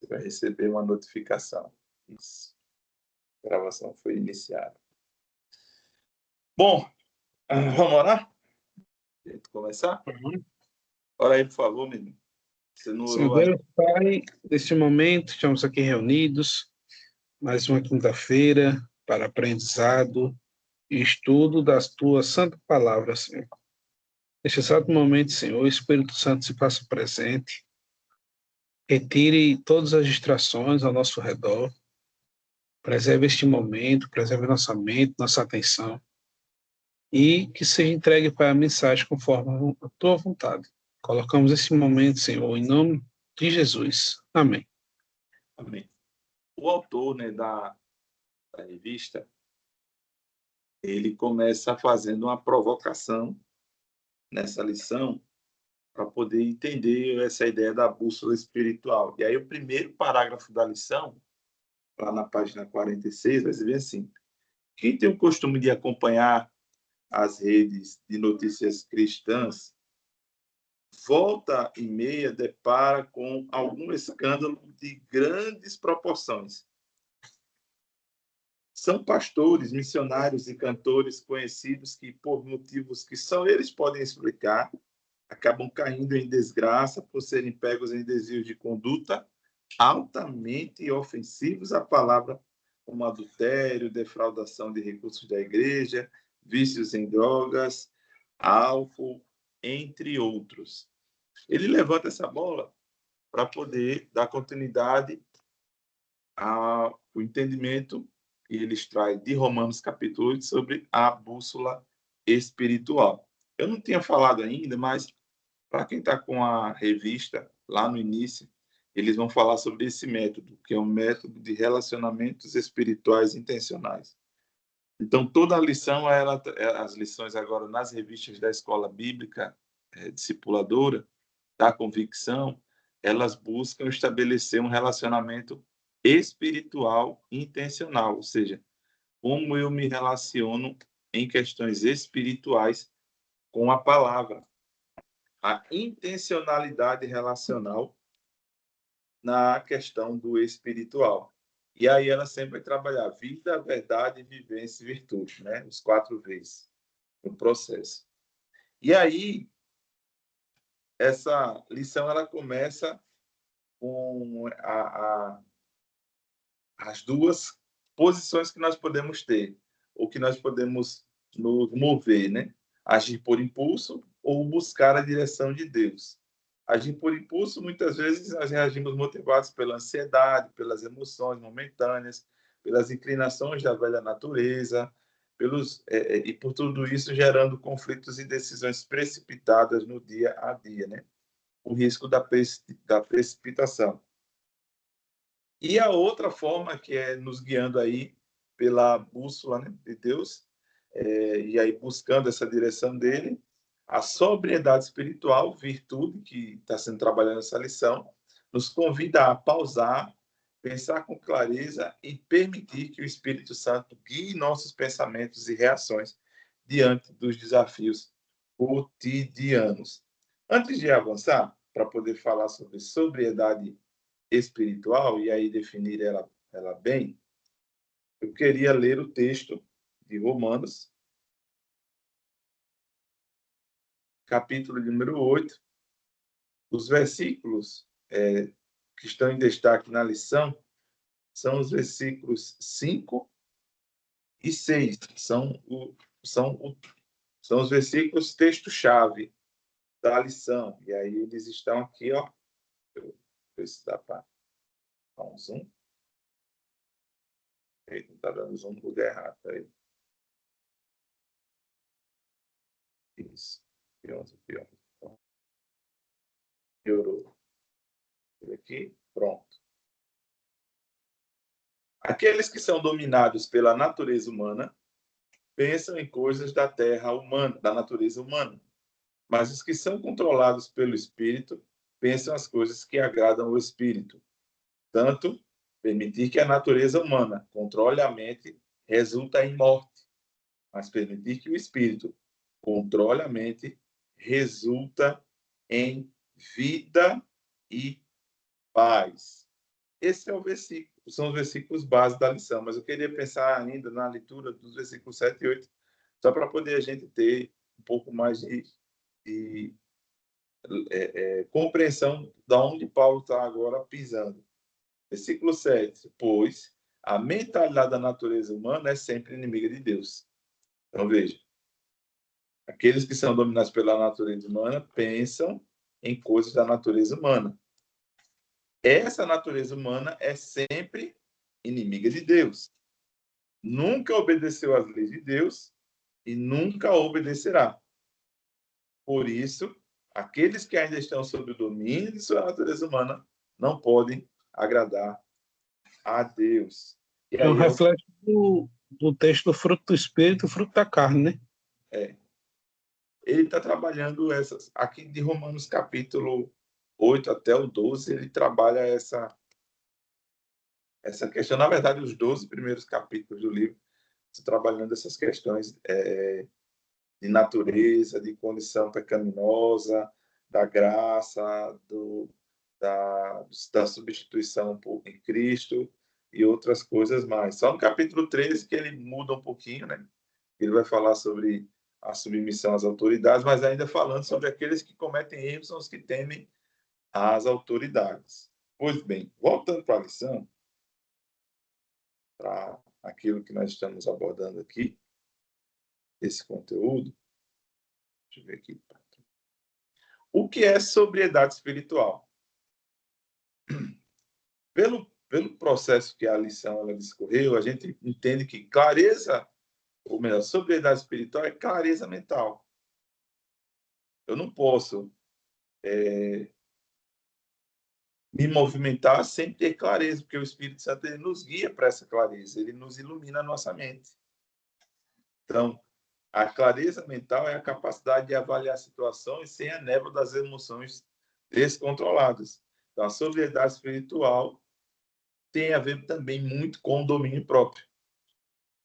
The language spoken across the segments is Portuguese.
Você vai receber uma notificação. Isso. A gravação foi iniciada. Bom, vamos orar? Vamos começar? Ora aí, por favor, menino. Você não Senhor orou ainda? Deus, Pai, neste momento estamos aqui reunidos, mais uma quinta-feira para aprendizado e estudo das Tuas santas palavras, Senhor. Neste exato momento, Senhor, o Espírito Santo se faça presente, retire todas as distrações ao nosso redor, preserve este momento, preserve nossa mente, nossa atenção, e que seja entregue para a mensagem conforme a Tua vontade. Colocamos esse momento, Senhor, em nome de Jesus. Amém. Amém. O autor, né, da revista, ele começa fazendo uma provocação nessa lição para poder entender essa ideia da bússola espiritual. E aí o primeiro parágrafo da lição, lá na página 46, vai dizer assim: quem tem o costume de acompanhar as redes de notícias cristãs, volta e meia depara com algum escândalo de grandes proporções. São pastores, missionários e cantores conhecidos que, por motivos que só eles podem explicar, acabam caindo em desgraça por serem pegos em desvios de conduta altamente ofensivos à palavra, como adultério, defraudação de recursos da igreja, vícios em drogas, álcool, entre outros. Ele levanta essa bola para poder dar continuidade ao entendimento que ele extrai de Romanos capítulo 8 sobre a bússola espiritual. Eu não tinha falado ainda, mas para quem está com a revista, lá no início, eles vão falar sobre esse método, que é um método de relacionamentos espirituais intencionais. Então, toda a lição, as lições agora nas revistas da Escola Bíblica Discipuladora, da Convicção, elas buscam estabelecer um relacionamento espiritual intencional, ou seja, como eu me relaciono em questões espirituais com a palavra. A intencionalidade relacional na questão do espiritual. E aí ela sempre vai trabalhar vida, verdade, vivência e virtude, né? Os 4 V's no processo. E aí, essa lição ela começa com as duas posições que nós podemos ter, ou que nós podemos nos mover, né? Agir por impulso ou buscar a direção de Deus. Agir por impulso, muitas vezes nós reagimos motivados pela ansiedade, pelas emoções momentâneas, pelas inclinações da velha natureza, e por tudo isso gerando conflitos e decisões precipitadas no dia a dia, né? O risco da precipitação. E a outra forma, que é nos guiando aí pela bússola, né, de Deus, e aí buscando essa direção dele, a sobriedade espiritual, virtude que está sendo trabalhada nessa lição, nos convida a pausar, pensar com clareza e permitir que o Espírito Santo guie nossos pensamentos e reações diante dos desafios cotidianos. Antes de avançar, para poder falar sobre sobriedade espiritual, e aí definir ela bem, eu queria ler o texto de Romanos, capítulo número 8, os versículos que estão em destaque na lição são os versículos 5 e 6. São os versículos texto-chave da lição. E aí eles estão aqui, ó. Deixa eu ver se dá para dar um zoom. Não está dando zoom no lugar errado. Aí. Isso. Pronto. Piorou. Aqui, pronto. Aqueles que são dominados pela natureza humana pensam em coisas da terra humana, da natureza humana. Mas os que são controlados pelo Espírito pensam as coisas que agradam ao Espírito. Tanto, permitir que a natureza humana controle a mente resulta em morte, mas permitir que o Espírito controle a mente resulta em vida e paz. esse é o versículo, são os versículos básicos da lição, mas eu queria pensar ainda na leitura dos versículos 7 e 8, só para poder a gente ter um pouco mais de compreensão de onde Paulo está agora pisando. Versículo 7, pois a mentalidade da natureza humana é sempre inimiga de Deus. Então, veja, aqueles que são dominados pela natureza humana pensam em coisas da natureza humana. Essa natureza humana é sempre inimiga de Deus. Nunca obedeceu às leis de Deus e nunca obedecerá. Por isso, aqueles que ainda estão sob o domínio de sua natureza humana não podem agradar a Deus. E É um aí reflexo do texto do fruto do Espírito e fruto da carne, né? Ele está trabalhando essas. Aqui de Romanos capítulo 8 até o 12, ele trabalha essa questão. Na verdade, os 12 primeiros capítulos do livro estão trabalhando essas questões de natureza, de condição pecaminosa, da graça, da substituição em Cristo e outras coisas mais. Só no capítulo 13 que ele muda um pouquinho, né? Ele vai falar sobre a submissão às autoridades, mas ainda falando sobre aqueles que cometem erros, são os que temem as autoridades. Pois bem, voltando para a lição, para aquilo que nós estamos abordando aqui, esse conteúdo, deixa eu ver aqui. O que é sobriedade espiritual? Pelo processo que a lição ela discorreu, a gente entende que clareza, ou melhor, sobriedade espiritual é clareza mental. Eu não posso me movimentar sem ter clareza, porque o Espírito Santo ele nos guia para essa clareza, ele nos ilumina a nossa mente. Então, a clareza mental é a capacidade de avaliar situações sem a névoa das emoções descontroladas. Então, a sobriedade espiritual tem a ver também muito com o domínio próprio.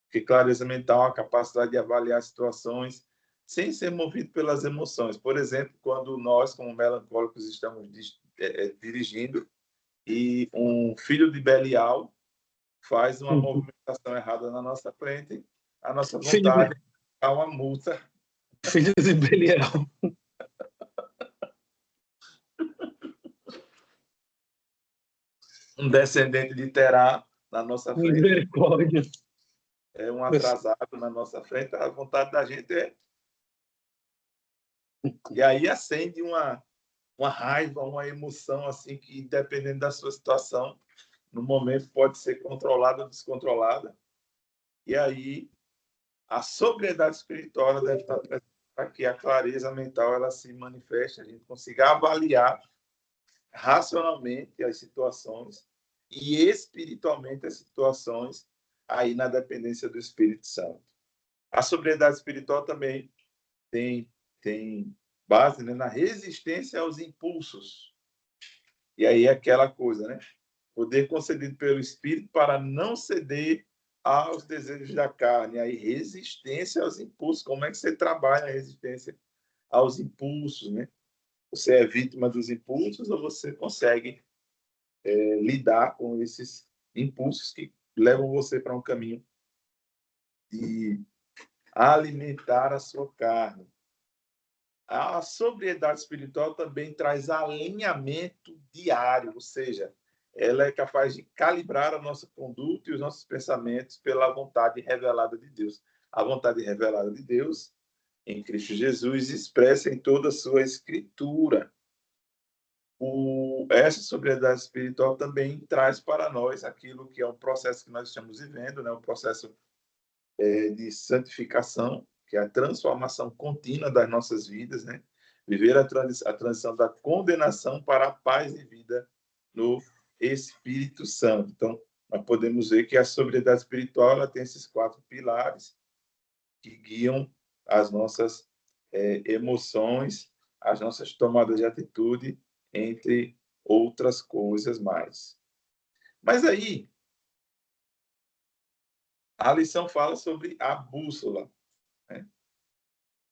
Porque clareza mental é a capacidade de avaliar situações sem ser movido pelas emoções. Por exemplo, quando nós, como melancólicos, estamos dirigindo e um filho de Belial faz uma movimentação errada na nossa frente, a nossa vontade é dar uma multa. Filho de Belial. Um descendente de Terá na nossa frente, Misericórdia. é um atrasado na nossa frente, a vontade da gente é... E aí acende uma raiva, uma emoção, assim, que dependendo da sua situação, no momento pode ser controlada ou descontrolada. E aí a sobriedade espiritual deve estar presente para que a clareza mental ela se manifeste, a gente consiga avaliar racionalmente as situações e espiritualmente as situações aí na dependência do Espírito Santo. A sobriedade espiritual também tem base, né, na resistência aos impulsos. E aí é aquela coisa, né? Poder concedido pelo Espírito para não ceder aos desejos da carne. Aí resistência aos impulsos. Como é que você trabalha a resistência aos impulsos, né? Você é vítima dos impulsos ou você consegue lidar com esses impulsos que levam você para um caminho de alimentar a sua carne? A sobriedade espiritual também traz alinhamento diário, ou seja, ela é capaz de calibrar a nossa conduta e os nossos pensamentos pela vontade revelada de Deus. A vontade revelada de Deus em Cristo Jesus expressa em toda a sua escritura. Essa sobriedade espiritual também traz para nós aquilo que é um processo que nós estamos vivendo, né? Um processo de santificação, que é a transformação contínua das nossas vidas, né? Viver a transição da condenação para a paz e vida no Espírito Santo. Então, nós podemos ver que a sobriedade espiritual ela tem esses 4 pilares que guiam as nossas emoções, as nossas tomadas de atitude, entre outras coisas mais. Mas aí, a lição fala sobre a bússola, né?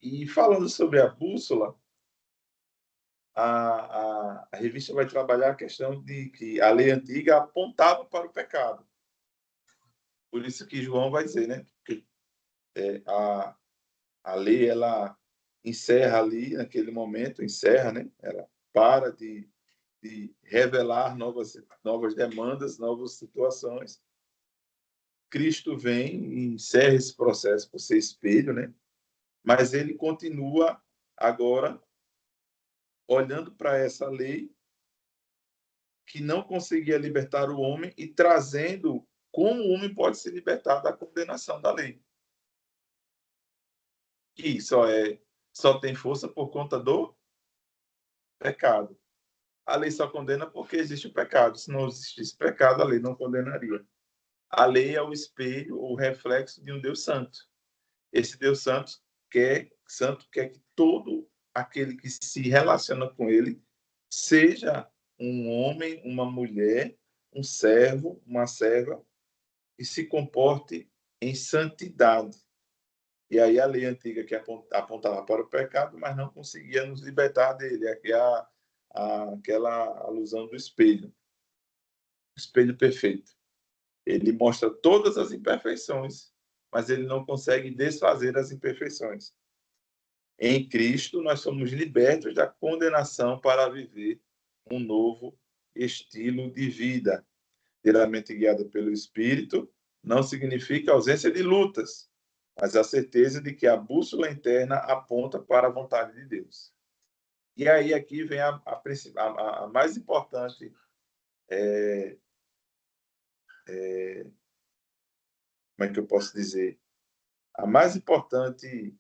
E falando sobre a bússola, a revista vai trabalhar a questão de que a lei antiga apontava para o pecado. Por isso que João vai dizer, né? Que a lei, ela encerra ali, naquele momento, encerra, né? Ela para de revelar novas demandas, novas situações. Cristo vem e encerra esse processo por ser espelho, né? Mas ele continua agora olhando para essa lei que não conseguia libertar o homem e trazendo como o homem pode se libertar da condenação da lei. Que só tem força por conta do pecado. A lei só condena porque existe o pecado. Se não existisse pecado, a lei não condenaria. A lei é o espelho, o reflexo de um Deus santo. Esse Deus santo quer que todo aquele que se relaciona com ele seja um homem, uma mulher, um servo, uma serva, e se comporte em santidade. E aí a lei antiga que apontava para o pecado, mas não conseguia nos libertar dele. Aqui aquela alusão do espelho. O espelho perfeito. Ele mostra todas as imperfeições, mas ele não consegue desfazer as imperfeições. Em Cristo, nós somos libertos da condenação para viver um novo estilo de vida. Ter a mente guiada pelo Espírito não significa ausência de lutas, mas a certeza de que a bússola interna aponta para a vontade de Deus. E aí aqui vem a mais importante como é que eu posso dizer? A mais importante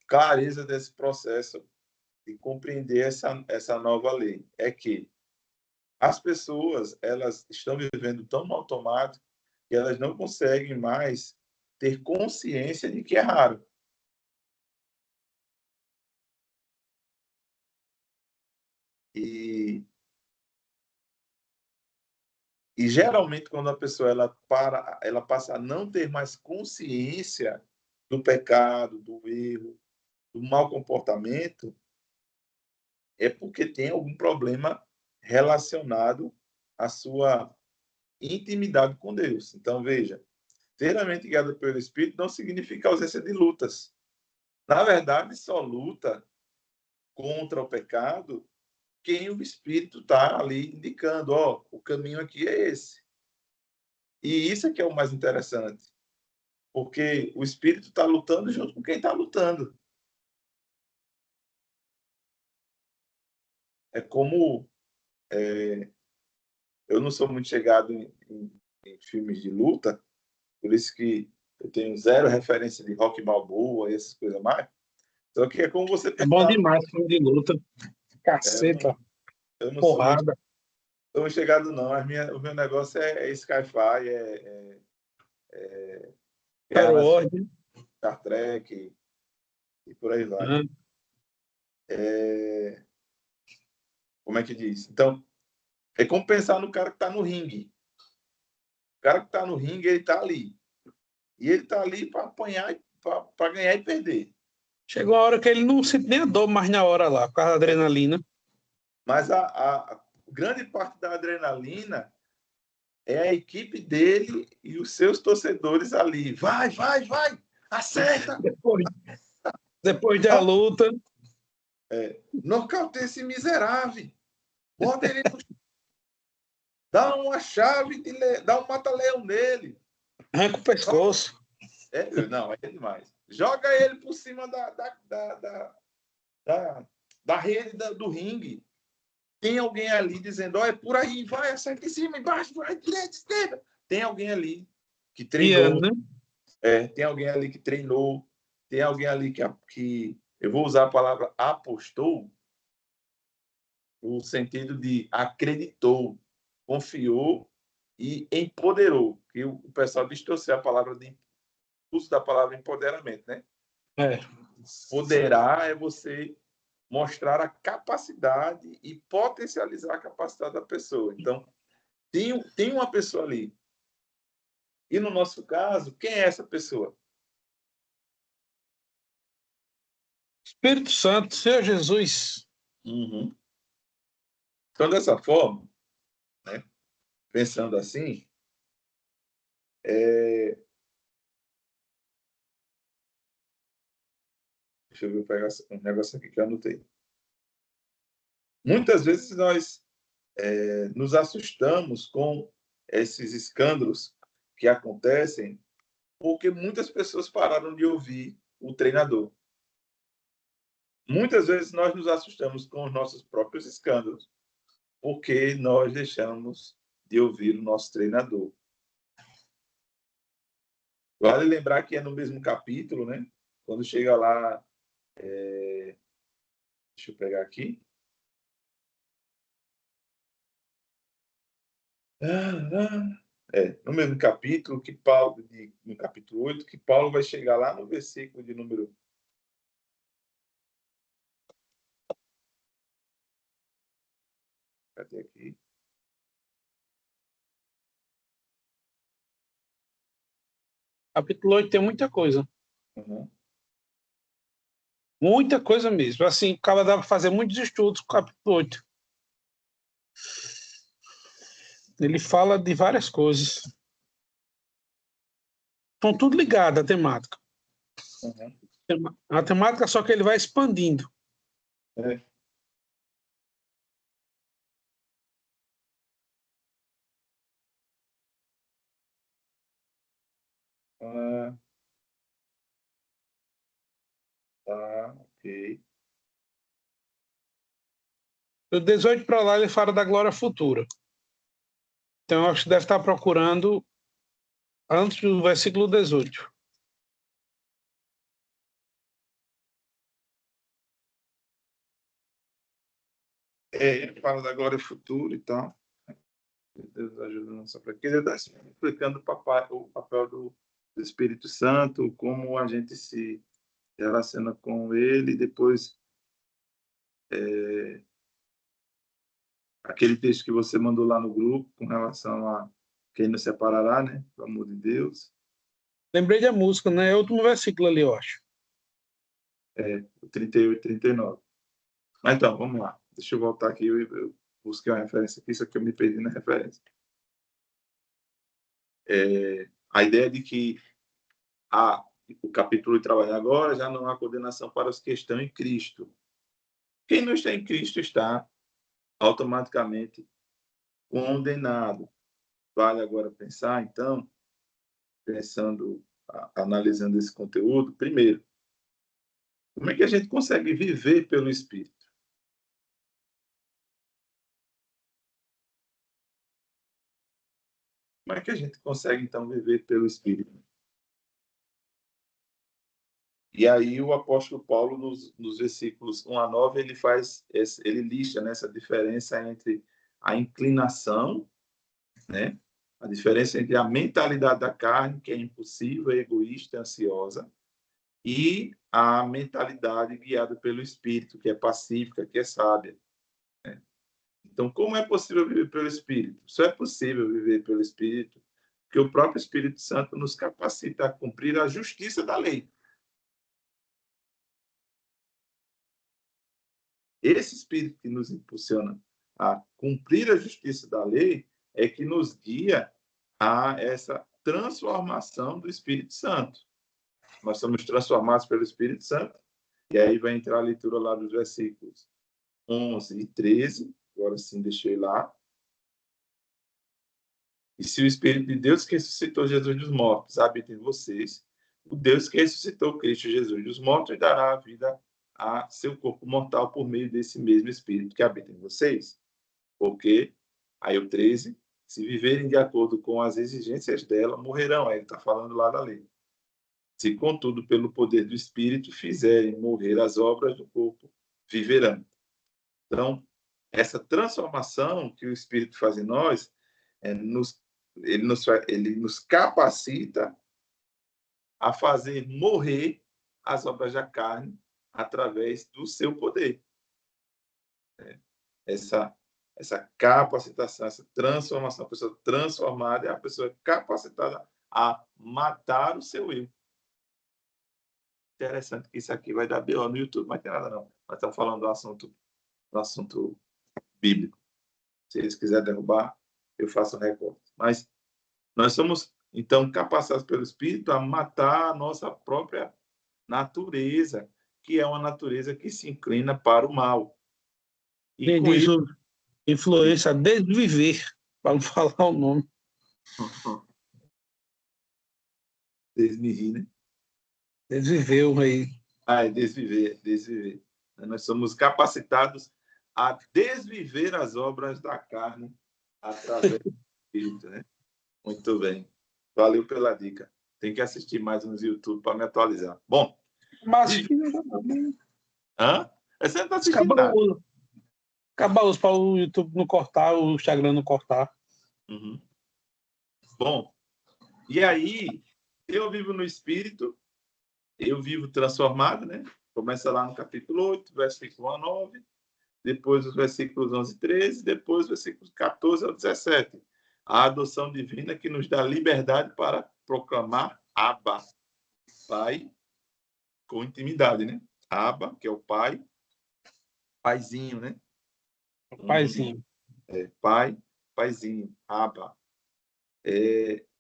clareza desse processo de compreender essa nova lei é que as pessoas, elas estão vivendo tão no automático que elas não conseguem mais ter consciência de que erraram. E geralmente quando a pessoa ela passa a não ter mais consciência do pecado, do erro, do mau comportamento, é porque tem algum problema relacionado à sua intimidade com Deus. Então, veja, ter a mente guiada pelo Espírito não significa ausência de lutas. Na verdade, só luta contra o pecado quem o Espírito está ali indicando, ó, o caminho aqui é esse. E isso é que é o mais interessante, porque o Espírito está lutando junto com quem está lutando. É como eu não sou muito chegado em filmes de luta, por isso que eu tenho zero referência de Rock Balboa e essas coisas mais. Só que é como você É bom pensar. demais filme de luta. Caceta, eu não sou porrada. muito chegado, não. O meu negócio é Sci-Fi, Star Guerra Wars. Star Trek e por aí vai. Como é que diz? Então, é como pensar no cara que está no ringue. O cara que está no ringue, ele está ali. E ele está ali para apanhar, para ganhar e perder. Chegou a hora que ele não sente nem a dor mais na hora lá, por causa da adrenalina. Mas a grande parte da adrenalina é a equipe dele e os seus torcedores ali. Vai, vai, vai! Acerta! Depois da luta. Nocauteia esse miserável! Bota ele no... Dá uma chave, dá um mata-leão nele. Arranca o pescoço. Não, é demais. Joga ele por cima da rede do ringue. Tem alguém ali dizendo, é por aí, vai, acerta em cima, embaixo, vai, direita, esquerda. Tem alguém ali que treinou. Né? Tem alguém ali que treinou. Tem alguém ali que eu vou usar a palavra apostou, no sentido de acreditou, confiou e empoderou. Que o pessoal distorceu a palavra de uso da palavra empoderamento, né? Empoderar é você mostrar a capacidade e potencializar a capacidade da pessoa. Então, tem uma pessoa ali. E no nosso caso, quem é essa pessoa? Espírito Santo, Senhor Jesus. Uhum. Então, dessa forma, né, pensando assim, deixa eu ver, pegar um negócio aqui que eu anotei. Muitas vezes nós nos assustamos com esses escândalos que acontecem porque muitas pessoas pararam de ouvir o treinador. Muitas vezes nós nos assustamos com os nossos próprios escândalos porque nós deixamos de ouvir o nosso treinador. Vale lembrar que é no mesmo capítulo, né? Quando chega lá, deixa eu pegar aqui. No mesmo capítulo que Paulo, no capítulo 8, que Paulo vai chegar lá no versículo de número. Cadê aqui? Capítulo 8 tem muita coisa. Uhum. Muita coisa mesmo. Assim, acaba dá para fazer muitos estudos com o capítulo 8. Ele fala de várias coisas. Estão tudo ligado à temática. Uhum. A temática só que ele vai expandindo. É. Tá, ok. Do 18 para lá ele fala da glória futura. Então eu acho que deve estar procurando antes do versículo 18. Ele fala da glória futura e tal. Deus ajuda a nossa fraqueza. Ele está explicando o papel do Espírito Santo, como a gente se relaciona com ele. Depois, aquele texto que você mandou lá no grupo, com relação a quem nos separará, né? Pelo amor de Deus. Lembrei da música, né? É o último versículo ali, eu acho. O 38 e 39. Mas então, vamos lá. Deixa eu voltar aqui. Eu busquei uma referência aqui, só que eu me perdi na referência. A ideia de que o capítulo de trabalho agora já não há condenação para os que estão em Cristo. Quem não está em Cristo está automaticamente condenado. Vale agora pensar, então, analisando esse conteúdo, primeiro, como é que a gente consegue viver pelo Espírito? Como é que a gente consegue, então, viver pelo Espírito? E aí o apóstolo Paulo, nos versículos 1 a 9, ele lista, né, essa diferença entre a inclinação, né, a diferença entre a mentalidade da carne, que é impulsiva, egoísta, ansiosa, e a mentalidade guiada pelo Espírito, que é pacífica, que é sábia. Né? Então, como é possível viver pelo Espírito? Só é possível viver pelo Espírito porque o próprio Espírito Santo nos capacita a cumprir a justiça da lei. Esse Espírito que nos impulsiona a cumprir a justiça da lei é que nos guia a essa transformação do Espírito Santo. Nós somos transformados pelo Espírito Santo, e aí vai entrar a leitura lá dos versículos 11 e 13, agora sim deixei lá. E se o Espírito de Deus que ressuscitou Jesus dos mortos habita em vocês, o Deus que ressuscitou Cristo Jesus dos mortos dará a vida a seu corpo mortal por meio desse mesmo Espírito que habita em vocês. Porque, aí o 13, se viverem de acordo com as exigências dela, morrerão. Aí ele está falando lá da lei. Se, contudo, pelo poder do Espírito fizerem morrer as obras do corpo, viverão. Então, essa transformação que o Espírito faz em nós, ele nos capacita a fazer morrer as obras da carne através do seu poder. Essa capacitação, essa transformação, a pessoa transformada é a pessoa capacitada a matar o seu eu. Interessante que isso aqui vai dar BO no YouTube, mas não tem nada não. Nós estamos falando do assunto bíblico. Se eles quiserem derrubar, eu faço o recorte. Mas nós somos, então, capacitados pelo Espírito a matar a nossa própria natureza, que é uma natureza que se inclina para o mal. E Quem com diz isso... o influência desviver, para não falar o nome. Desviver, né? Desviveu aí. Desviver, desviver. Nós somos capacitados a desviver as obras da carne através do Espírito, né? Muito bem. Valeu pela dica. Tem que assistir mais nos YouTube para me atualizar. Bom. Mas hã? Você não está assistindo nada. Acaba os para o YouTube não cortar, o Instagram não cortar. Uhum. Bom, e aí, eu vivo no Espírito, eu vivo transformado, né? Começa lá no capítulo 8, versículo 1 a 9, depois os versículos 11 e 13, depois os versículos 14 ao 17. A adoção divina que nos dá liberdade para proclamar Abba, Pai, com intimidade, né? Abba, que é o Pai, Paizinho, né? Paizinho. Pai, Paizinho, Abba.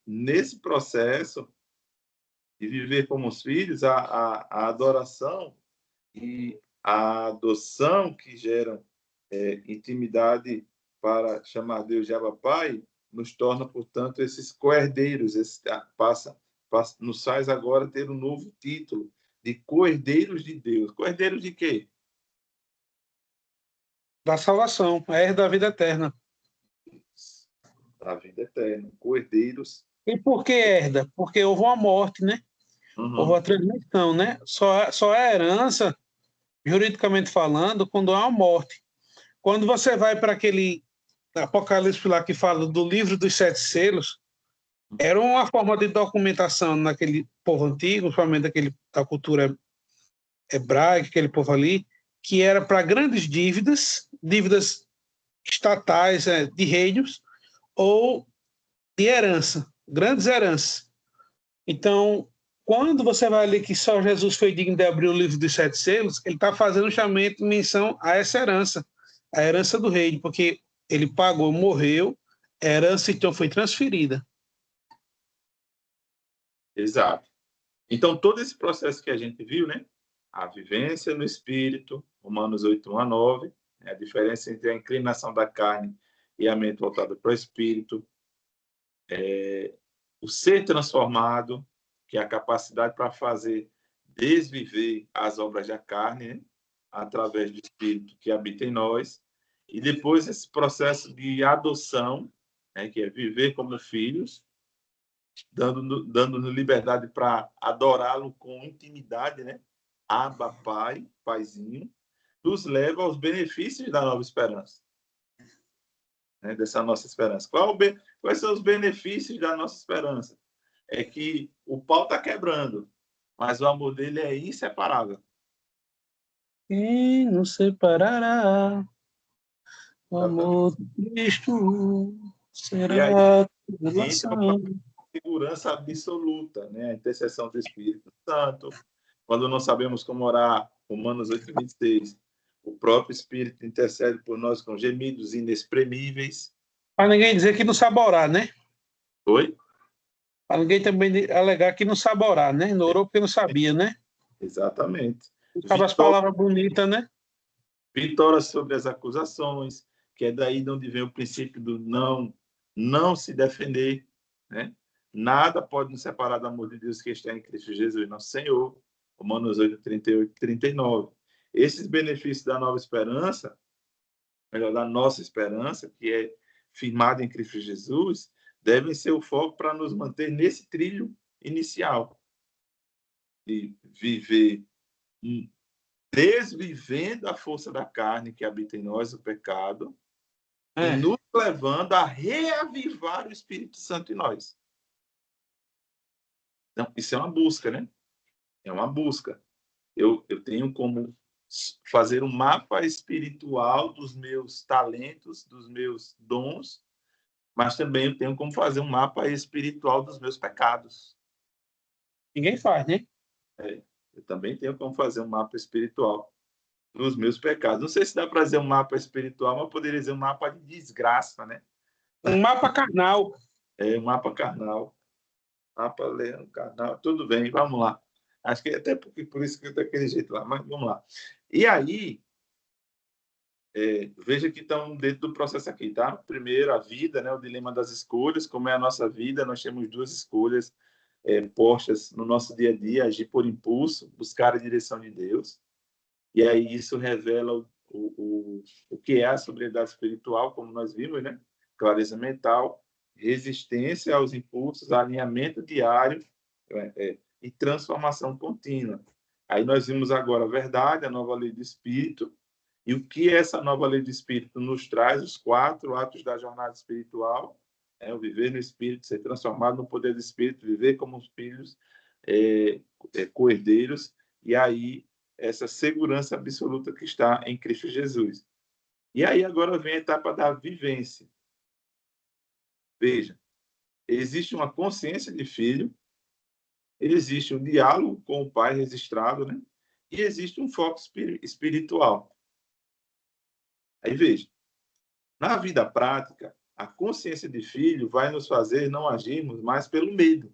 Nesse processo de viver como os filhos, a adoração e a adoção que geram intimidade para chamar Deus de Abba Pai, nos torna, portanto, esses co-herdeiros. Nos faz agora ter um novo título de co-herdeiros de Deus. Co-herdeiros de quê? Da salvação, da vida eterna. Da vida eterna. Co-herdeiros. E por que herda? Porque houve uma morte, né? Houve uma transmissão, né? Só é herança, juridicamente falando, quando há uma morte. Quando você vai para aquele Apocalipse lá que fala do livro dos 7 selos, era uma forma de documentação naquele povo antigo, principalmente da cultura hebraica, aquele povo ali, que era para grandes dívidas estatais, de reinos, ou de herança, grandes heranças. Então, quando você vai ler que só Jesus foi digno de abrir o livro dos 7 selos, ele está fazendo justamente menção a essa herança, a herança do reino, porque ele pagou, morreu, a herança então foi transferida. Exato. Então, todo esse processo que a gente viu, né? A vivência no Espírito, Romanos 8, 1 a 9, a diferença entre a inclinação da carne e a mente voltada para o Espírito, o ser transformado, que é a capacidade para fazer desviver as obras da carne, né? Através do Espírito que habita em nós, e depois esse processo de adoção, né? Que é viver como filhos, dando-nos liberdade para adorá-lo com intimidade, né? Abba, Pai, Paizinho, nos leva aos benefícios da nova esperança, né? Dessa nossa esperança. Quais são os benefícios da nossa esperança? É que o pau está quebrando, mas o amor dele é inseparável. E nos separará o amor de Cristo, será tribulação. Segurança absoluta, né? A intercessão do Espírito Santo. Quando não sabemos como orar, Romanos 8, 26, o próprio Espírito intercede por nós com gemidos inexprimíveis. Para ninguém dizer que não sabe orar, né? Oi? Para ninguém também alegar que não sabe orar, né? Não orou porque não sabia, né? Exatamente. Sabe as palavras bonitas, né? Vitória sobre as acusações, que é daí de onde vem o princípio do não se defender, né? Nada pode nos separar do amor de Deus que está em Cristo Jesus, nosso Senhor. Romanos 8, 38 e 39. Esses benefícios da nova esperança, melhor, da nossa esperança, que é firmada em Cristo Jesus, devem ser o foco para nos manter nesse trilho inicial de viver desvivendo a força da carne que habita em nós, o pecado, e nos levando a reavivar o Espírito Santo em nós. Então, isso é uma busca, né? É uma busca. Eu tenho como fazer um mapa espiritual dos meus talentos, dos meus dons, mas também eu tenho como fazer um mapa espiritual dos meus pecados. Ninguém faz, né? Eu também tenho como fazer um mapa espiritual. nos meus pecados. Não sei se dá para dizer um mapa espiritual, mas poderia dizer um mapa de desgraça, né? Um mapa carnal. É um mapa carnal. Mapa leão, carnal, tudo bem, vamos lá. Acho que até porque por isso que eu daquele jeito lá, mas vamos lá. E aí, veja que estão dentro do processo aqui, tá? Primeiro, a vida, né? O dilema das escolhas, como é a nossa vida, nós temos duas escolhas postas no nosso dia a dia: agir por impulso, buscar a direção de Deus. E aí isso revela o que é a sobriedade espiritual, como nós vimos, né? Clareza mental, resistência aos impulsos, alinhamento diário e transformação contínua. Aí nós vimos agora a verdade, a nova lei do Espírito, e o que essa nova lei do Espírito nos traz, os 4 atos da jornada espiritual, o viver no Espírito, ser transformado no poder do Espírito, viver como filhos co-herdeiros, e aí essa segurança absoluta que está em Cristo Jesus. E aí agora vem a etapa da vivência. Veja, existe uma consciência de filho, existe um diálogo com o pai registrado, né? E existe um foco espiritual. Aí veja, na vida prática, a consciência de filho vai nos fazer não agirmos mais pelo medo.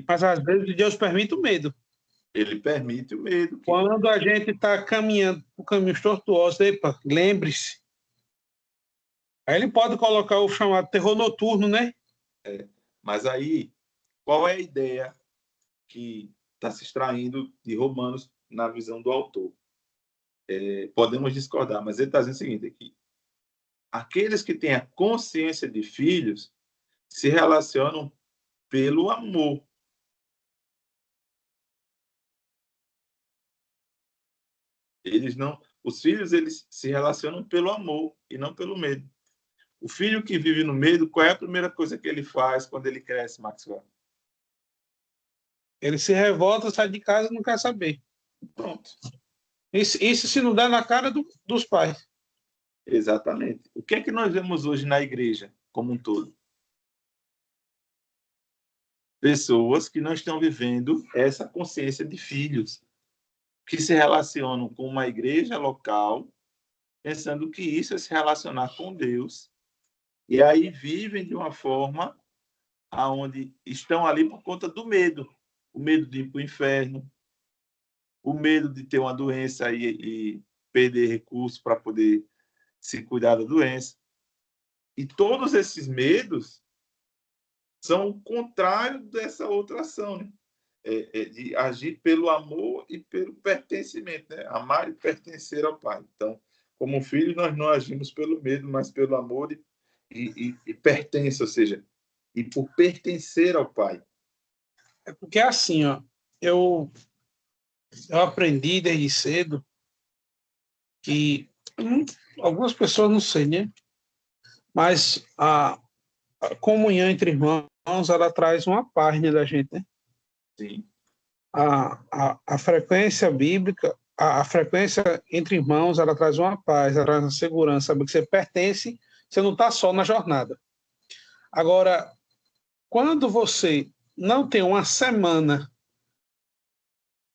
Mas às vezes Deus permite o medo. Ele permite o medo. Quando a gente está caminhando por caminhos tortuosos, epa, lembre-se. Aí ele pode colocar o chamado terror noturno, né? Mas aí, qual é a ideia que está se extraindo de Romanos na visão do autor? Podemos discordar, mas ele está dizendo o seguinte aqui: aqueles que têm a consciência de filhos se relacionam pelo amor. Eles não, os filhos eles se relacionam pelo amor e não pelo medo. O filho que vive no medo, qual é a primeira coisa que ele faz quando ele cresce, Maxwell? Ele se revolta, sai de casa e não quer saber. Pronto. Isso se não dá na cara dos pais. Exatamente. O que é que nós vemos hoje na igreja como um todo? Pessoas que não estão vivendo essa consciência de filhos, que se relacionam com uma igreja local, pensando que isso é se relacionar com Deus, e aí vivem de uma forma aonde estão ali por conta do medo, o medo de ir para o inferno, o medo de ter uma doença e perder recursos para poder se cuidar da doença. E todos esses medos são o contrário dessa outra ação, né? De agir pelo amor e pelo pertencimento, né? Amar e pertencer ao Pai. Então, como filhos, nós não agimos pelo medo, mas pelo amor e pertence, ou seja, e por pertencer ao Pai. É porque é assim, ó, eu aprendi desde cedo que algumas pessoas não sei, né? Mas a comunhão entre irmãos, ela traz uma paz da gente, né? Sim. A frequência bíblica, a frequência entre irmãos, ela traz uma paz, ela traz uma segurança, sabe que você pertence, você não está só na jornada. Agora, quando você não tem uma semana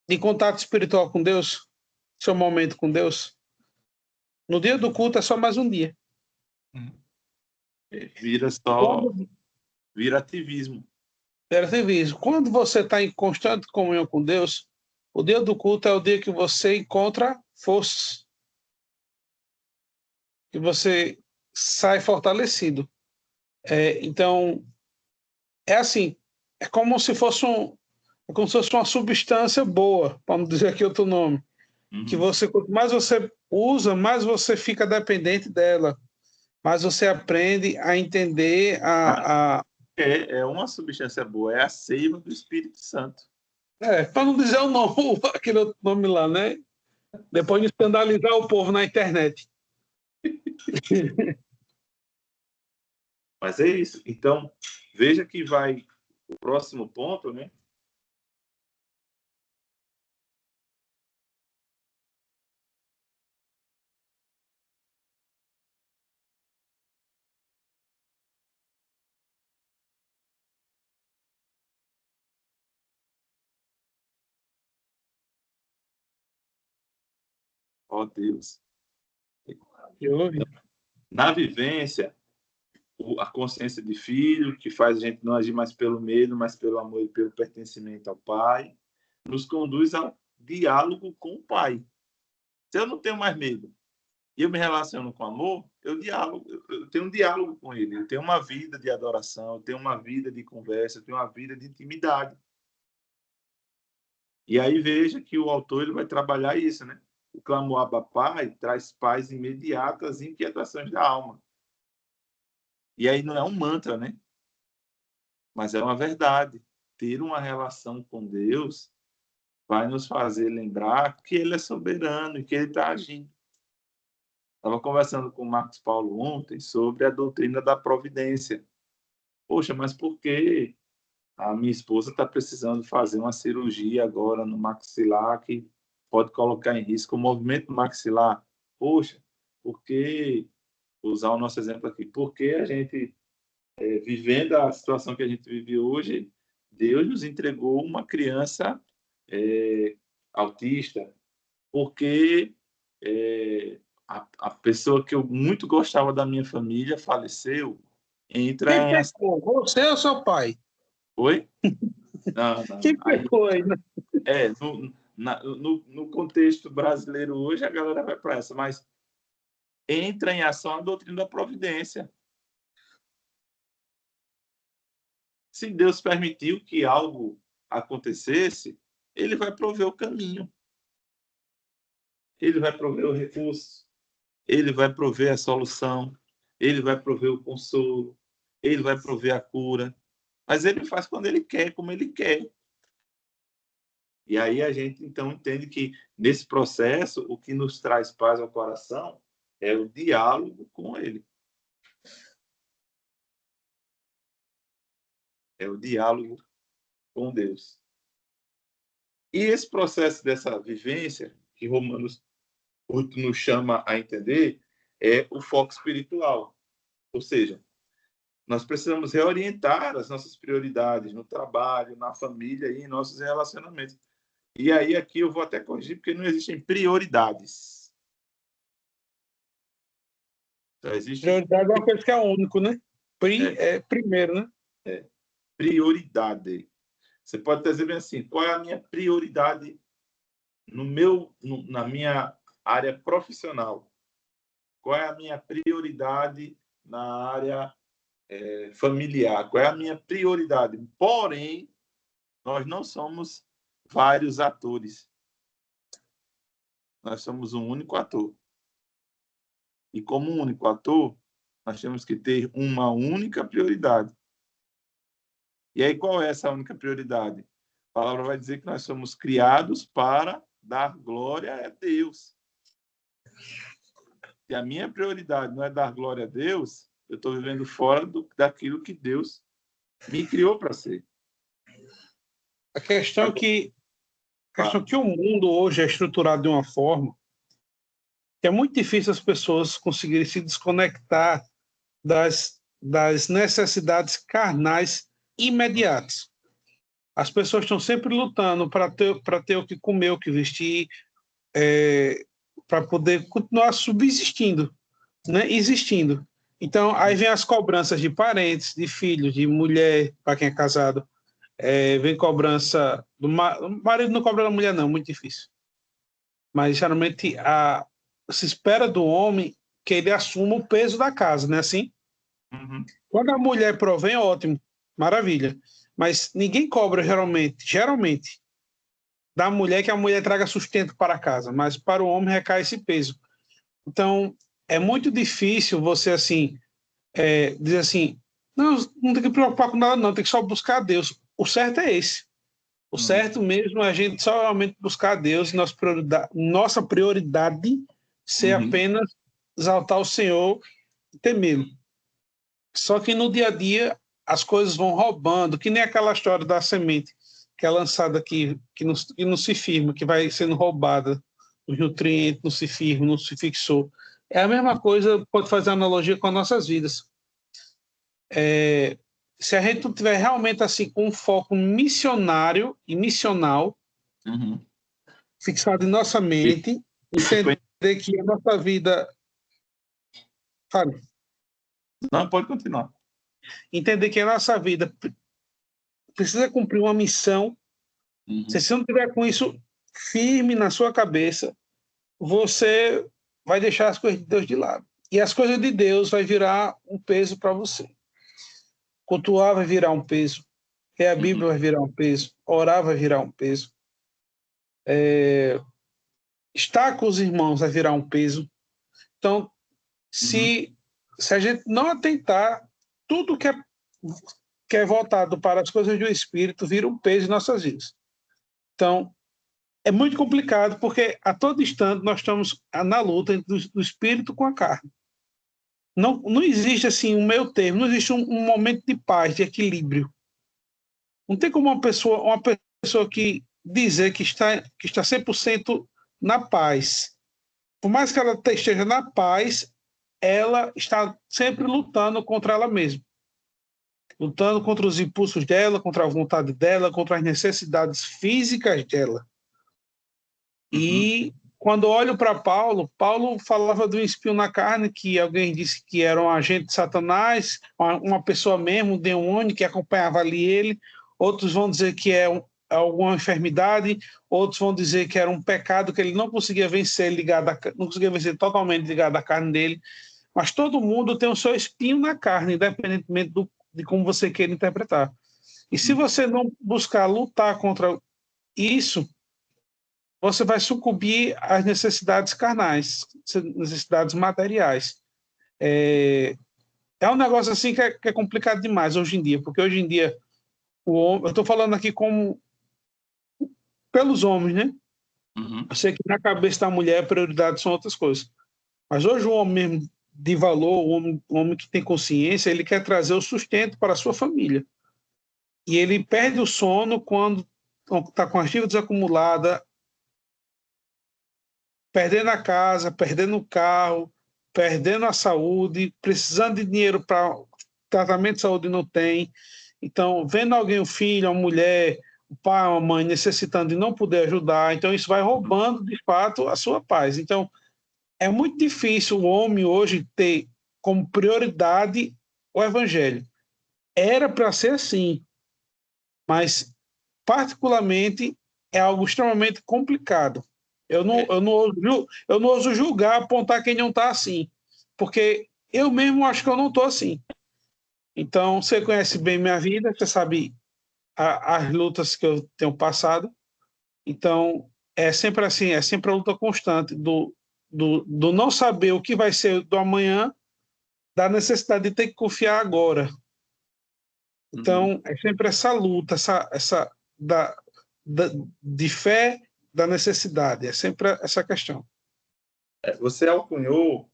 de contato espiritual com Deus, seu momento com Deus, no dia do culto é só mais um dia. Vira ativismo. Quando você está em constante comunhão com Deus, o dia do culto é o dia que você encontra forças, que você sai fortalecido. Então, é assim, é como se fosse uma substância boa, vamos dizer aqui outro nome, que você, quanto mais você usa, mais você fica dependente dela, mais você aprende a entender É uma substância boa, é a seiva do Espírito Santo. para não dizer o nome, aquele outro nome lá, né? Depois de escandalizar o povo na internet. Mas é isso. Então, veja que vai o próximo ponto, né? Ó Deus. Eu ouvi. Na vivência, a consciência de filho, que faz a gente não agir mais pelo medo, mas pelo amor e pelo pertencimento ao Pai, nos conduz ao diálogo com o Pai. Se eu não tenho mais medo e eu me relaciono com amor, eu tenho um diálogo com Ele, eu tenho uma vida de adoração, eu tenho uma vida de conversa, eu tenho uma vida de intimidade. E aí veja que o autor ele vai trabalhar isso, né? O clamor Abba Pai traz paz imediata às inquietações da alma. E aí não é um mantra, né? Mas é uma verdade. Ter uma relação com Deus vai nos fazer lembrar que Ele é soberano e que Ele está agindo. Estava conversando com o Marcos Paulo ontem sobre a doutrina da providência. Poxa, mas por que a minha esposa está precisando fazer uma cirurgia agora no maxilar que pode colocar em risco o movimento maxilar? Poxa, por que, vou usar o nosso exemplo aqui, por que a gente, vivendo a situação que a gente vive hoje, Deus nos entregou uma criança autista? Porque a pessoa que eu muito gostava da minha família faleceu. Entra Quem em... pecou? Você ou seu pai? Oi? Não. Quem pecou aí? No contexto brasileiro hoje, a galera vai para essa, mas entra em ação a doutrina da providência. Se Deus permitiu que algo acontecesse, Ele vai prover o caminho. Ele vai prover o recurso. Ele vai prover a solução. Ele vai prover o consolo. Ele vai prover a cura. Mas Ele faz quando Ele quer, como Ele quer. E aí a gente, então, entende que, nesse processo, o que nos traz paz ao coração é o diálogo com Ele. É o diálogo com Deus. E esse processo dessa vivência, que Romanos 8 nos chama a entender, é o foco espiritual. Ou seja, nós precisamos reorientar as nossas prioridades no trabalho, na família e em nossos relacionamentos. E aí, aqui eu vou até corrigir, porque não existem prioridades. Só existe... Prioridade é uma coisa que é único, né? Primeiro, né? Prioridade. Você pode dizer bem assim, qual é a minha prioridade na minha área profissional? Qual é a minha prioridade na área familiar? Qual é a minha prioridade? Porém, nós não somos vários atores. Nós somos um único ator. E como um único ator, nós temos que ter uma única prioridade. E aí, qual é essa única prioridade? A palavra vai dizer que nós somos criados para dar glória a Deus. Se a minha prioridade não é dar glória a Deus, eu estou vivendo fora daquilo que Deus me criou para ser. A questão é que o mundo hoje é estruturado de uma forma que é muito difícil as pessoas conseguirem se desconectar das necessidades carnais imediatas. As pessoas estão sempre lutando para ter o que comer, o que vestir, para poder continuar subsistindo, né? Existindo. Então, aí vem as cobranças de parentes, de filhos, de mulher, para quem é casado. Vem cobrança do marido, não cobra da mulher, não, muito difícil. Mas, geralmente, se espera do homem que ele assuma o peso da casa, não é assim? Uhum. Quando a mulher provém, ótimo, maravilha. Mas ninguém cobra, geralmente, da mulher que a mulher traga sustento para casa, mas para o homem recai esse peso. Então, é muito difícil você, assim, dizer assim, não tem que preocupar com nada, não, tem que só buscar a Deus. O certo é esse. O certo mesmo é a gente só realmente buscar a Deus, nossa prioridade ser apenas exaltar o Senhor e temê-lo. Só que no dia a dia as coisas vão roubando, que nem aquela história da semente que é lançada aqui, que não se firma, que vai sendo roubada, os nutrientes não se firmam, não se fixou. É a mesma coisa, pode fazer analogia com as nossas vidas. Se a gente não tiver realmente assim, com um foco missionário e missional, fixado em nossa mente, que a nossa vida... Fale. Não, pode continuar. Entender que a nossa vida precisa cumprir uma missão. Se você não tiver com isso firme na sua cabeça, você vai deixar as coisas de Deus de lado. E as coisas de Deus vai virar um peso para você. Cultuar vai virar um peso. Ler a Bíblia vai virar um peso. Orar vai virar um peso. Estar com os irmãos vai virar um peso. Então, se a gente não atentar, tudo que é voltado para as coisas do Espírito vira um peso em nossas vidas. Então, é muito complicado, porque a todo instante nós estamos na luta entre do Espírito com a carne. Não existe assim um meio termo, não existe um momento de paz, de equilíbrio. Não tem como uma pessoa que dizer que está 100% na paz. Por mais que ela esteja na paz, ela está sempre lutando contra ela mesma. Lutando contra os impulsos dela, contra a vontade dela, contra as necessidades físicas dela. E quando olho para Paulo falava de um espinho na carne, que alguém disse que era um agente de Satanás, uma pessoa mesmo, um demônio que acompanhava ali ele. Outros vão dizer que é alguma enfermidade, outros vão dizer que era um pecado que ele não conseguia vencer não conseguia vencer totalmente ligado à carne dele. Mas todo mundo tem o seu espinho na carne, independentemente de como você queira interpretar. E se você não buscar lutar contra isso, você vai sucumbir às necessidades carnais, necessidades materiais. É um negócio assim que é complicado demais hoje em dia, porque hoje em dia, eu estou falando aqui pelos homens, né? Eu sei que na cabeça da mulher a prioridade são outras coisas. Mas hoje o homem mesmo de valor, o homem que tem consciência, ele quer trazer o sustento para a sua família. E ele perde o sono quando está com as dívidas acumuladas, perdendo a casa, perdendo o carro, perdendo a saúde, precisando de dinheiro para tratamento de saúde não tem. Então, vendo alguém, um filho, uma mulher, o pai, uma mãe necessitando e não poder ajudar, então isso vai roubando, de fato, a sua paz. Então, é muito difícil o homem hoje ter como prioridade o evangelho. Era para ser assim, mas, particularmente, é algo extremamente complicado. Eu não ouso julgar, apontar quem não está assim, porque eu mesmo acho que eu não estou assim. Então, você conhece bem minha vida, você sabe as lutas que eu tenho passado. Então, é sempre assim, é sempre a luta constante do não saber o que vai ser do amanhã, da necessidade de ter que confiar agora. Então, é sempre essa luta, de fé, da necessidade, é sempre essa questão. Você alcunhou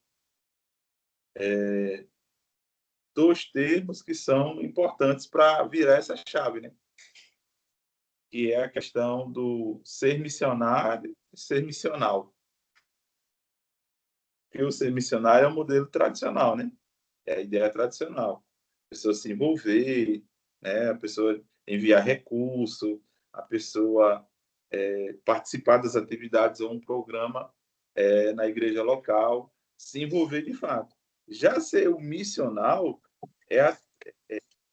dois termos que são importantes para virar essa chave, né? Que é a questão do ser missionário e ser missional. Porque o ser missionário é um modelo tradicional, né? É a ideia tradicional. A pessoa se envolver, né? A pessoa enviar recurso, a pessoa participar das atividades ou um programa na igreja local, se envolver de fato. Já ser o missional,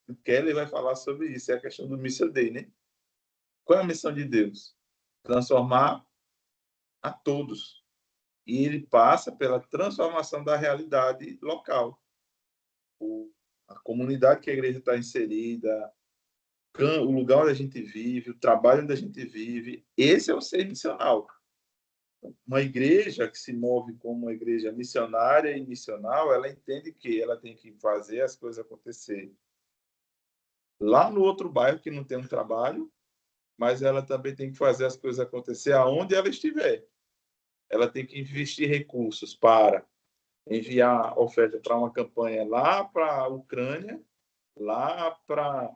o Kelly vai falar sobre isso, é a questão do Mission Day, né? Qual é a missão de Deus? Transformar a todos. E ele passa pela transformação da realidade local. A comunidade que a igreja está inserida, o lugar onde a gente vive, o trabalho onde a gente vive, esse é o ser missional. Uma igreja que se move como uma igreja missionária e missional, ela entende que ela tem que fazer as coisas acontecer lá no outro bairro que não tem um trabalho, mas ela também tem que fazer as coisas acontecer aonde ela estiver. Ela tem que investir recursos para enviar oferta para uma campanha lá para a Ucrânia, lá para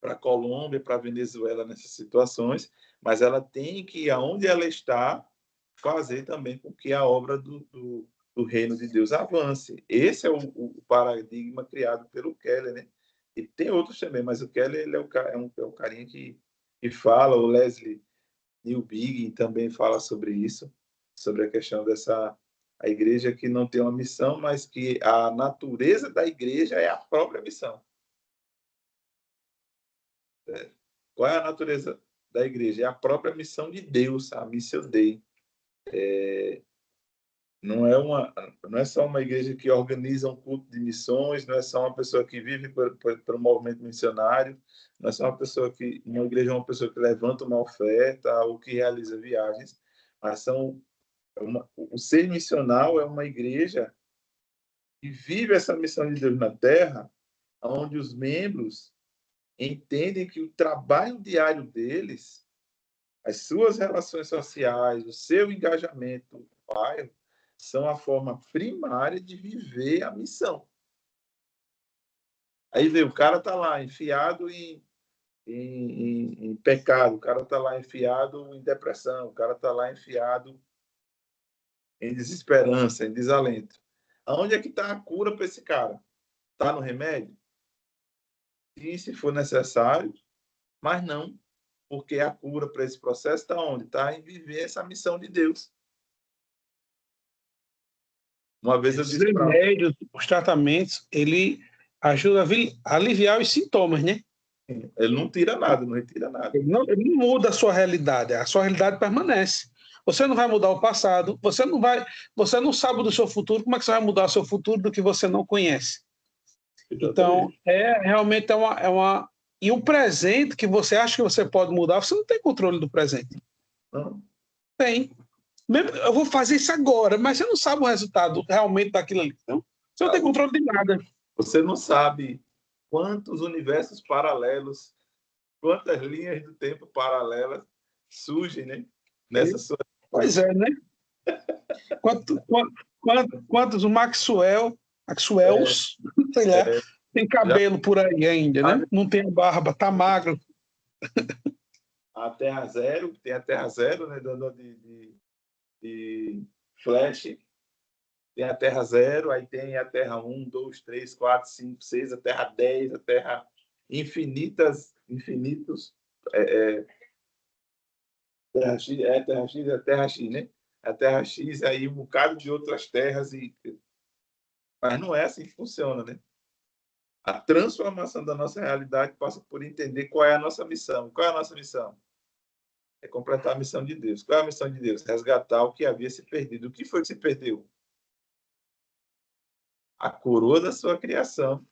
a Colômbia, para a Venezuela nessas situações, mas ela tem que, aonde ela está, fazer também com que a obra do reino de Deus avance. Esse é o paradigma criado pelo Keller, né? E tem outros também, mas o Keller ele é um carinha que fala, o Leslie Newbigin também fala sobre isso, sobre a questão dessa a igreja que não tem uma missão, mas que a natureza da igreja é a própria missão. Qual é a natureza da igreja? É a própria missão de Deus, a Missio Dei. Não é só uma igreja que organiza um culto de missões, não é só uma pessoa que vive para o movimento missionário, não é só uma igreja é uma pessoa que levanta uma oferta ou que realiza viagens, mas o ser missional é uma igreja que vive essa missão de Deus na Terra, onde os membros entendem que o trabalho diário deles, as suas relações sociais, o seu engajamento no bairro, são a forma primária de viver a missão. Aí vê, o cara está lá enfiado em pecado, o cara está lá enfiado em depressão, o cara está lá enfiado em desesperança, em desalento. Aonde é que está a cura para esse cara? Está no remédio? Sim, se for necessário, mas não, porque a cura para esse processo está onde? Está em viver essa missão de Deus. Uma vez eu Os disse para remédios, os tratamentos, ele ajuda a aliviar os sintomas, né? ele não tira nada, não retira nada. Ele não muda a sua realidade permanece. Você não vai mudar o passado, você não sabe do seu futuro, como é que você vai mudar o seu futuro do que você não conhece? Então, realmente é uma... E o presente que você acha que você pode mudar, você não tem controle do presente. Não. Tem. Eu vou fazer isso agora, mas você não sabe o resultado realmente daquilo ali. Então, você não tem controle de nada. Você não sabe quantos universos paralelos, quantas linhas do tempo paralelas surgem, né? Nessa sua... Pois é, né? Quantos o Maxwells, sei lá, tem cabelo por aí ainda, né? Não tem barba, tá magro. A Terra Zero, tem a Terra Zero, né? Dando de Flash. Tem a Terra 0, aí tem a Terra 1, 2, 3, 4, 5, 6, a Terra 10, a Terra infinitos. Terra X, Terra X, a Terra X, né? A Terra X, aí um bocado de outras terras. Mas não é assim que funciona, né? A transformação da nossa realidade passa por entender qual é a nossa missão. Qual é a nossa missão? É completar a missão de Deus. Qual é a missão de Deus? Resgatar o que havia se perdido. O que foi que se perdeu? A coroa da sua criação.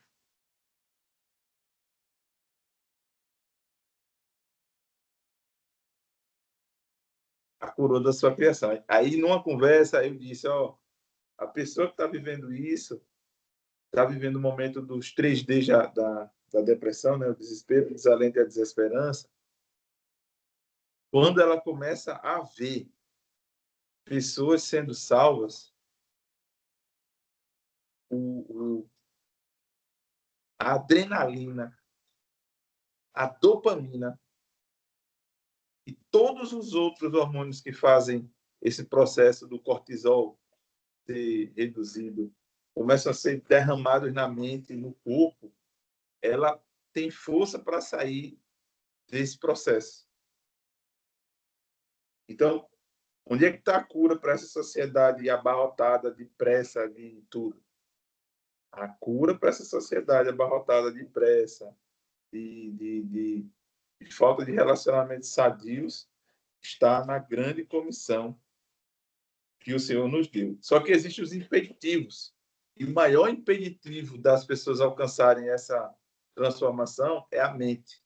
A coroa da sua criação. Aí, numa conversa, eu disse, a pessoa que está vivendo isso, está vivendo o momento dos 3D da depressão, né? O desespero, o desalento e a desesperança. Quando ela começa a ver pessoas sendo salvas, a adrenalina, a dopamina e todos os outros hormônios que fazem esse processo do cortisol ser reduzido, começam a ser derramados na mente, no corpo, ela tem força para sair desse processo. Então, onde é que está a cura para essa sociedade abarrotada de pressa, de tudo? A cura para essa sociedade abarrotada de pressa, de falta de relacionamentos sadios, está na grande comissão que o Senhor nos deu. Só que existem os impeditivos. E o maior impeditivo das pessoas alcançarem essa transformação é a mente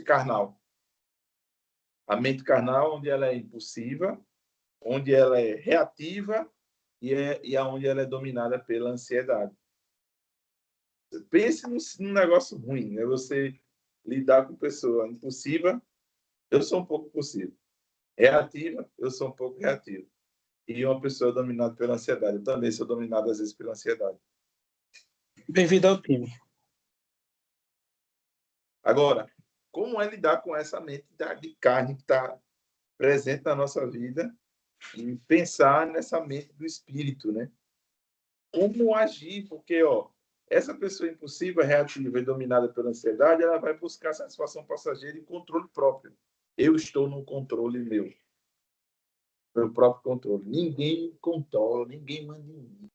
carnal. A mente carnal, onde ela é impulsiva, onde ela é reativa e aonde ela é dominada pela ansiedade. Pense num negócio ruim, né? Você lidar com pessoa impulsiva, eu sou um pouco impulsivo. Reativa, eu sou um pouco reativo. E uma pessoa dominada pela ansiedade. Eu também sou dominado, às vezes, pela ansiedade. Bem-vindo ao time. Agora, como é lidar com essa mente de carne que está presente na nossa vida e pensar nessa mente do espírito, né? Como agir? Porque, essa pessoa impulsiva, reativa e dominada pela ansiedade, ela vai buscar satisfação passageira e controle próprio. Eu estou no controle meu. Meu próprio controle. Ninguém me controla, ninguém manda em mim.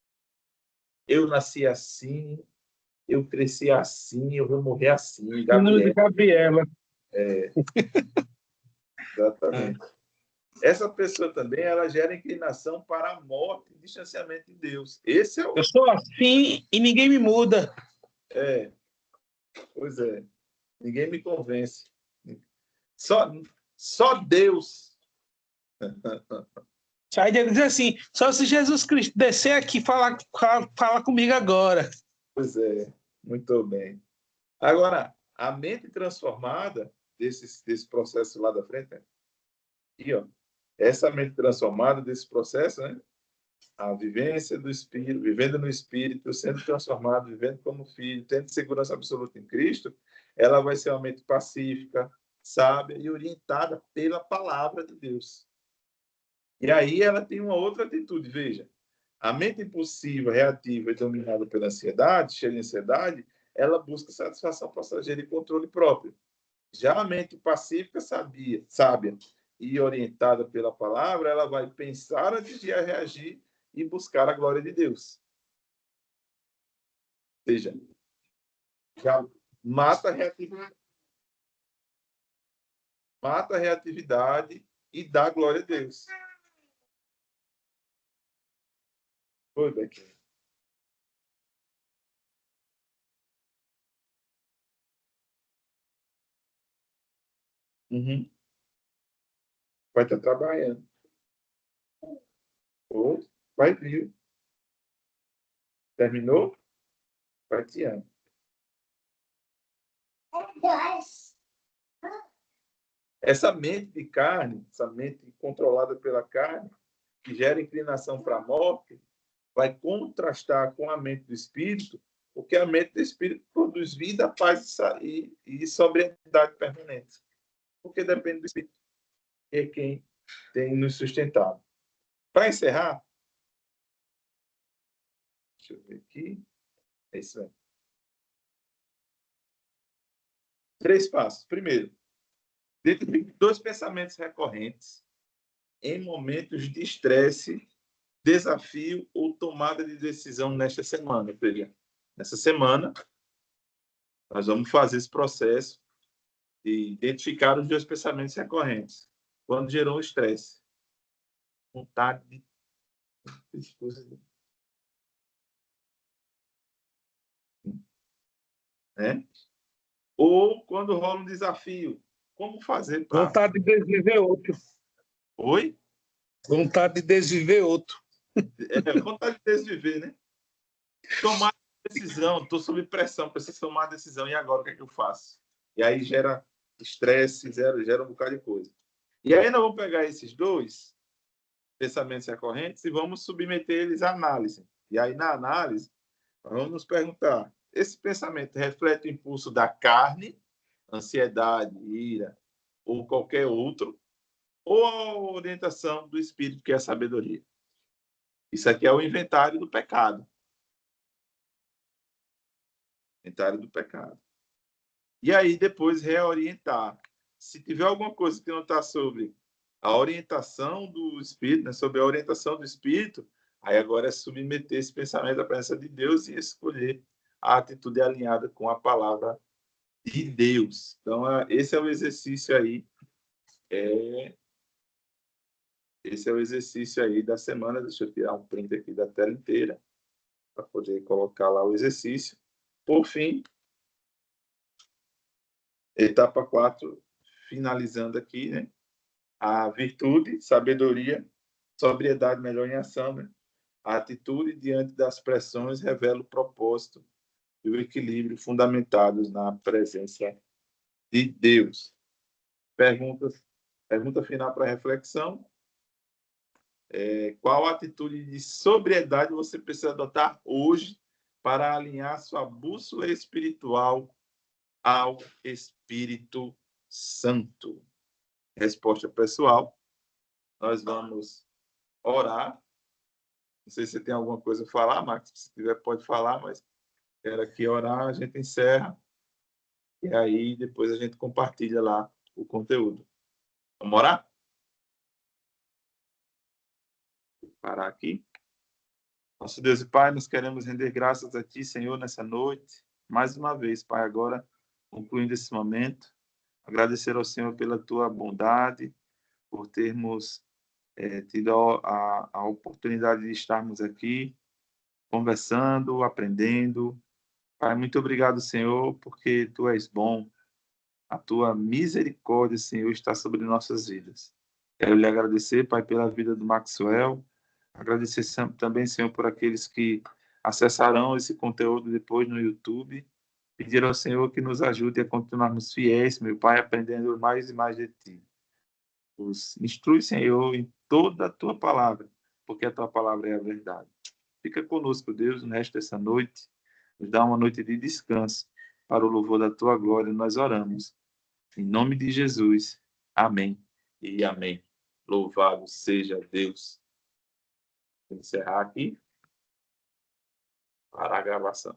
Eu nasci assim, eu cresci assim, eu vou morrer assim. Síndrome de Gabriel. Gabriela. Exatamente. Essa pessoa também, ela gera inclinação para a morte e distanciamento de Deus. Esse é o... Eu sou assim e ninguém me muda. Pois é. Ninguém me convence. Só Deus. Aí ele diz assim, só se Jesus Cristo descer aqui e falar comigo agora. Pois é. Muito bem. Agora, a mente transformada desse processo lá da frente, né? Aqui, ó, essa mente transformada desse processo, né? A vivência do Espírito, vivendo no Espírito, sendo transformado, vivendo como filho, tendo segurança absoluta em Cristo, ela vai ser uma mente pacífica, sábia e orientada pela palavra de Deus. E aí ela tem uma outra atitude, veja. A mente impulsiva, reativa e dominada pela ansiedade, cheia de ansiedade, ela busca satisfação passageira e controle próprio. Já a mente pacífica, sábia e orientada pela palavra, ela vai pensar antes de reagir e buscar a glória de Deus. Ou seja, já mata a reatividade e dá glória a Deus. Oi, Becky. Uhum. Vai estar trabalhando. Ou vai vir. Terminou? Vai te amar. Essa mente de carne, essa mente controlada pela carne, que gera inclinação para a morte, vai contrastar com a mente do espírito, porque a mente do espírito produz vida, paz e sobriedade permanente. Porque depende do espírito, que é quem tem nos sustentado. Para encerrar, deixa eu ver aqui. É isso aí. 3 passos. Primeiro, identifique 2 pensamentos recorrentes em momentos de estresse, desafio ou tomada de decisão nesta semana. Nessa semana, nós vamos fazer esse processo de identificar os 2 pensamentos recorrentes. Quando gerou estresse, vontade de... né? Ou quando rola um desafio, como fazer para... Vontade de desviver outro. Oi? Vontade de desviver outro. Vontade de desviver, né? Tomar decisão, estou sob pressão, preciso tomar a decisão, e agora o que é que eu faço? E aí gera estresse, gera um bocado de coisa. E aí nós vamos pegar esses 2 pensamentos recorrentes e vamos submeter eles à análise. E aí, na análise, nós vamos nos perguntar: esse pensamento reflete o impulso da carne, ansiedade, ira ou qualquer outro, ou a orientação do espírito, que é a sabedoria? Isso aqui é o inventário do pecado. Inventário do pecado. E aí, depois, reorientar. Se tiver alguma coisa que não está sobre a orientação do Espírito, né, sobre a orientação do Espírito, aí agora é submeter esse pensamento à presença de Deus e escolher a atitude alinhada com a palavra de Deus. Então, esse é o exercício aí. Esse é o exercício aí da semana. Deixa eu tirar um print aqui da tela inteira para poder colocar lá o exercício. Por fim, etapa 4, finalizando aqui, né? A virtude, sabedoria, sobriedade melhor em ação, né? A atitude diante das pressões revela o propósito e o equilíbrio fundamentados na presença de Deus. Pergunta final para reflexão. Qual atitude de sobriedade você precisa adotar hoje para alinhar sua bússola espiritual ao Espírito Santo? Resposta pessoal. Nós vamos orar. Não sei se você tem alguma coisa a falar, Max. Se tiver, pode falar, mas quero aqui orar, a gente encerra. E aí, depois a gente compartilha lá o conteúdo. Vamos orar? parar aqui. Nosso Deus e Pai, nós queremos render graças a Ti, Senhor, nessa noite. Mais uma vez, Pai, agora, concluindo esse momento, agradecer ao Senhor pela Tua bondade, por termos tido a oportunidade de estarmos aqui, conversando, aprendendo. Pai, muito obrigado, Senhor, porque Tu és bom. A Tua misericórdia, Senhor, está sobre nossas vidas. Quero lhe agradecer, Pai, pela vida do Maxwell. Agradecer também, Senhor, por aqueles que acessarão esse conteúdo depois no YouTube. Pedir ao Senhor que nos ajude a continuarmos fiéis, meu Pai, aprendendo mais e mais de Ti. Os instrui, Senhor, em toda a Tua palavra, porque a Tua palavra é a verdade. Fica conosco, Deus, no resto dessa noite. Nos dá uma noite de descanso. Para o louvor da Tua glória, nós oramos. Em nome de Jesus. Amém e amém. Louvado seja Deus. Vou encerrar aqui para a gravação.